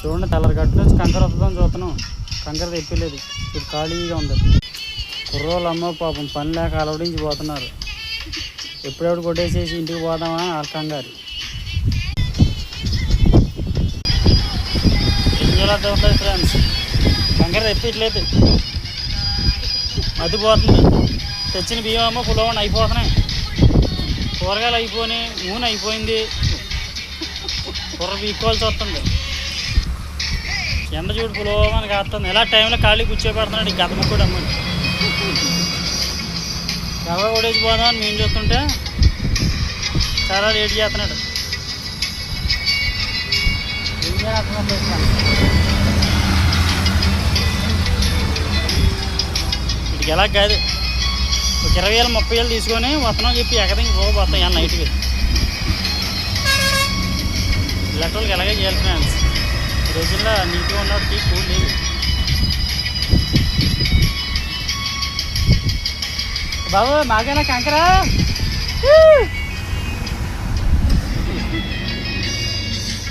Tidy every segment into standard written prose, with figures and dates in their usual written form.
చూడండి తెల్లరి గట్టు నుంచి కంకర వస్తుందని చూస్తున్నాం. కంకర తెప్పలేదు, ఇప్పుడు ఖాళీగా ఉంది. కుర్రోళ్ళు అమ్మ పాపం పని లేక అలవడించి పోతున్నారు. ఎప్పుడెప్పుడు కొట్టేసేసి ఇంటికి పోదామా కంగారు. ఏం ఉంటుంది ఫ్రెండ్స్, కంకర తెప్పట్లేదు, మతిపోతుంది. తెచ్చిన బియ్యం అమ్మ పులవని అయిపోతున్నాయి, కూరగాయలు అయిపోయినాయి, నూనె అయిపోయింది, కూర బీక్కోవాల్సి వస్తుంది. ఎండ చూడు పులవని కాస్తుంది. ఇలా టైంలో ఖాళీ కూర్చోబెడుతున్నాడు ఈ గత ముక్కుడు అమ్మని. ఎవరో కొడేసి పోదామని మేము చూస్తుంటే చాలా లేట్ చేస్తున్నాడు. ఇటుకి ఎలా కాదు, ఒక 20,000 30,000 తీసుకొని వస్తున్నాం చెప్పి ఎక్కడికి పోతాం ఇవాళ నైట్కి. ఇలాంటి వాళ్ళకి ఎలాగే చేయాలి ఫ్రెండ్స్. ఈ రోజుల్లో నీట్గా ఉన్నవాడికి కూల్ లేదు. బాబు మాకేనా కంకరా?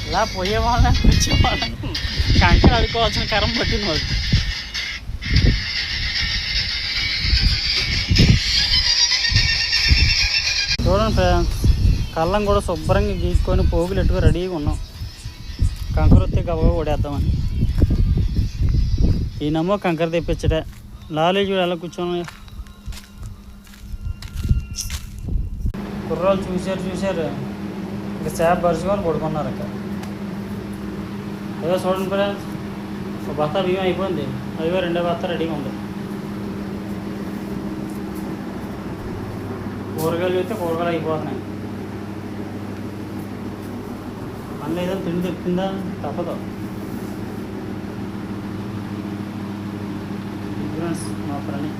ఇలా పోయేవాళ్ళని వచ్చేవాళ్ళని కంకర అడుకోవాల్సిన కరం పట్టింది వాళ్ళు. చూడండి ఫ్రెండ్స్, కళ్ళం కూడా శుభ్రంగా గీసుకొని పోగులు ఎట్టుకు రెడీగా ఉన్నాం. కంకర వస్తే గబగబా కొడేద్దామని. ఈయనమ్మో కంకర తెప్పించడే. లాలేజ్ ఎలా కూర్చోను. కుర్రాళ్ళు చూశారు ఇంకా చేప పరుచుకొని పడుకున్నారు అక్కడ. ఏదో చూడండి ఫ్రెండ్స్, ఒక బత్త బియ్యం అయిపోయింది, అదిగో రెండో బత్త రెడీగా ఉంది. కూరగాయలు అయితే కూరగాయలు అయిపోతున్నాయి. అన్న ఏదో తిండి తెప్పిందా తప్పదు. మా ఫ్రెండ్